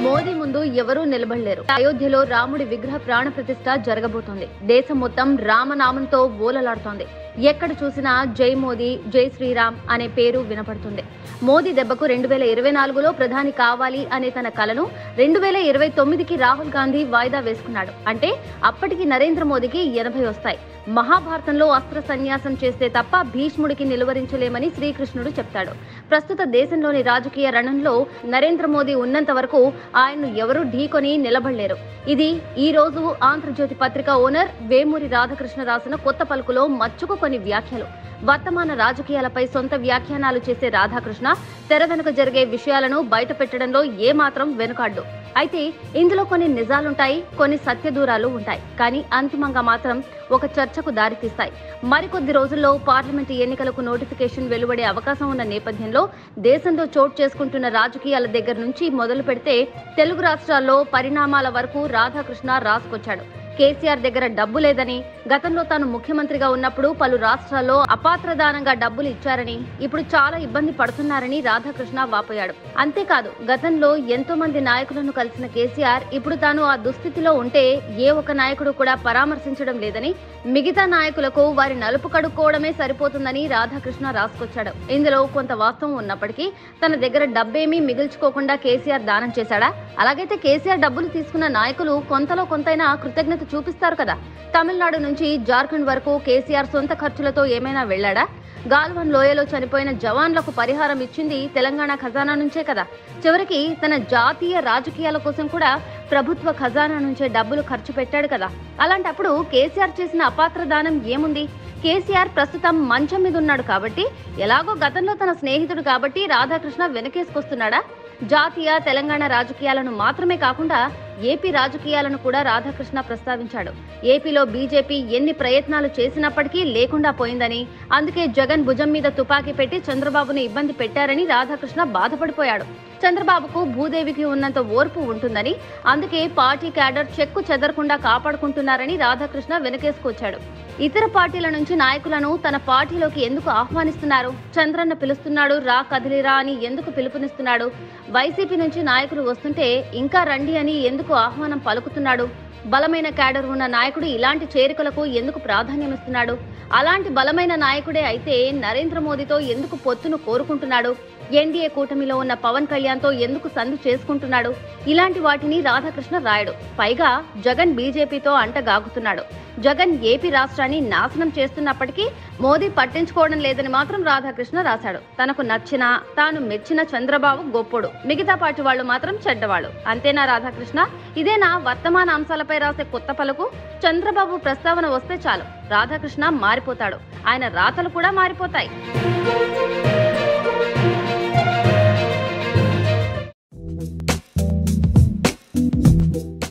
మోదీ ముందు ఎవరూ నిలబడలేరు. అయోధ్యలో రాముడి విగ్రహ ప్రాణ ప్రతిష్ఠ జరగబోతోంది. దేశం మొత్తం రామనామంతో బోలలాడుతోంది. ఎక్కడ చూసినా జై మోదీ, జై శ్రీరామ్ అనే పేరు వినపడుతుంది. మోదీ దెబ్బకు 2024లో ప్రధాని కావాలి అనే తన కలను 2029కి రాహుల్ గాంధీ వాయిదా వేసుకున్నాడు. అంటే అప్పటికి నరేంద్ర మోదీకి 80 వస్తాయి. మహాభారతంలో అస్త్ర సన్యాసం చేస్తే తప్ప భీష్ముడికి నిలువరించలేమని శ్రీకృష్ణుడు చెప్తాడు. ప్రస్తుత దేశంలోని రాజకీయ రణంలో నరేంద్ర మోదీ ఉన్నంత వరకు ఆయన్ను ఎవరూ ఢీకొని నిలబడలేరు. ఇది ఈ రోజు ఆంధ్రజ్యోతి పత్రిక ఓనర్ వేమూరి రాధాకృష్ణ రాసిన కొత్త పలుకులో మచ్చుకు కొన్ని వ్యాఖ్యలు. వర్తమాన రాజకీయాలపై సొంత వ్యాఖ్యానాలు చేసే రాధాకృష్ణ తెర వెనుక జరిగే విషయాలను బయట పెట్టడంలో ఏమాత్రం వెనుకాడ్డు. అయితే ఇందులో కొన్ని నిజాలుంటాయి, కొన్ని సత్యదూరాలు ఉంటాయి. కానీ అంతిమంగా మాత్రం ఒక చర్చకు దారితీస్తాయి. మరికొద్ది రోజుల్లో పార్లమెంటు ఎన్నికలకు నోటిఫికేషన్ వెలువడే అవకాశం ఉన్న నేపథ్యంలో దేశంలో చోటు చేసుకుంటున్న రాజకీయాల దగ్గర నుంచి మొదలు పెడితే తెలుగు రాష్ట్రాల్లో పరిణామాల వరకు రాధాకృష్ణ రాసుకొచ్చాడు. కేసీఆర్ దగ్గర డబ్బు లేదని, గతంలో తాను ముఖ్యమంత్రిగా ఉన్నప్పుడు పలు రాష్ట్రాల్లో అపాత్రదానంగా డబ్బులు ఇచ్చారని, ఇప్పుడు చాలా ఇబ్బంది పడుతున్నారని రాధాకృష్ణ వాపోయాడు. అంతేకాదు గతంలో ఎంతో మంది నాయకులను కలిసిన కేసీఆర్ ఇప్పుడు తాను ఆ దుస్థితిలో ఉంటే ఏ ఒక్క నాయకుడు కూడా పరామర్శించడం లేదని, మిగతా నాయకులకు వారి నలుపు కడుక్కోవడమే సరిపోతుందని రాధాకృష్ణ రాసుకొచ్చాడు. ఇందులో కొంత వాస్తవం ఉన్నప్పటికీ తన దగ్గర డబ్బేమీ మిగిల్చుకోకుండా కేసీఆర్ దానం చేశాడా? అలాగైతే కేసీఆర్ డబ్బులు తీసుకున్న నాయకులు కొంతలో కొంతైనా కృతజ్ఞత చూపిస్తారు కదా. తమిళనాడు నుంచి జార్ఖండ్ వరకు కేసీఆర్ సొంత ఖర్చులతో ఏమైనా వెళ్లాడా? గాల్వన్ లోయలో చనిపోయిన జవాన్లకు పరిహారం ఇచ్చింది తెలంగాణ ఖజానా నుంచే కదా. చివరికి తన జాతీయ రాజకీయాల కోసం కూడా ప్రభుత్వ ఖజానా నుంచే డబ్బులు ఖర్చు పెట్టాడు కదా. అలాంటప్పుడు కేసీఆర్ చేసిన అపాత్ర దానం ఏముంది? కేసీఆర్ ప్రస్తుతం మంచం మీద ఉన్నాడు కాబట్టి, ఎలాగో గతంలో తన స్నేహితుడు కాబట్టి రాధాకృష్ణ వెనకేసుకొస్తున్నాడా? జాతీయ తెలంగాణ రాజకీయాలను మాత్రమే కాకుండా ఏపీ రాజకీయాలను కూడా రాధాకృష్ణ ప్రస్తావించాడు. ఏపీలో బీజేపీ ఎన్ని ప్రయత్నాలు చేసినప్పటికీ లేకుండా పోయిందని, అందుకే జగన్ భుజం మీద తుపాకీ పెట్టి చంద్రబాబును ఇబ్బంది పెట్టారని రాధాకృష్ణ బాధపడిపోయాడు. చంద్రబాబుకు భూదేవికి ఉన్నంత ఓర్పు ఉంటుందని, అందుకే పార్టీ క్యాడర్ చెక్కు చెదరకుండా కాపాడుకుంటున్నారని రాధాకృష్ణ వెనకేసుకొచ్చాడు. ఇతర పార్టీల నుంచి నాయకులను తన పార్టీలోకి ఎందుకు ఆహ్వానిస్తున్నారు? చంద్రన్న పిలుస్తున్నాడు, రా కదిలిరా అని ఎందుకు పిలుపునిస్తున్నాడు? వైసీపీ నుంచి నాయకులు వస్తుంటే ఇంకా రండి అని ఎందుకు ఆహ్వానం పలుకుతున్నాడు? బలమైన క్యాడర్ ఉన్న నాయకుడు ఇలాంటి చేరికలకు ఎందుకు ప్రాధాన్యమిస్తున్నాడు? అలాంటి బలమైన నాయకుడే అయితే నరేంద్ర మోదీతో ఎందుకు పొత్తును కోరుకుంటున్నాడు? ఎన్డీఏ కూటమిలో ఉన్న పవన్ కళ్యాణ్తో ఎందుకు సంధి చేసుకుంటున్నాడు? ఇలాంటి వాటిని రాధాకృష్ణ రాయడు. పైగా జగన్ బీజేపీతో అంటగాగుతున్నాడు. జగన్ ఏపీ రాష్ట్రాన్ని నాశనం చేస్తున్నప్పటికీ మోదీ పట్టించుకోవడం లేదని మాత్రం రాధాకృష్ణ రాశాడు. తనకు నచ్చిన, తాను మెచ్చిన చంద్రబాబు గొప్పోడు, మిగతా పార్టీ వాళ్ళు మాత్రం చెడ్డవాళ్ళు. అంతేనా రాధాకృష్ణ? ఇదేనా వర్తమాన అంశాలపై రాసే కొత్త పలుకు? చంద్రబాబు ప్రస్తావన వస్తే చాలు రాధాకృష్ణ మారిపోతాడు. ఆయన రాతలు కూడా మారిపోతాయి.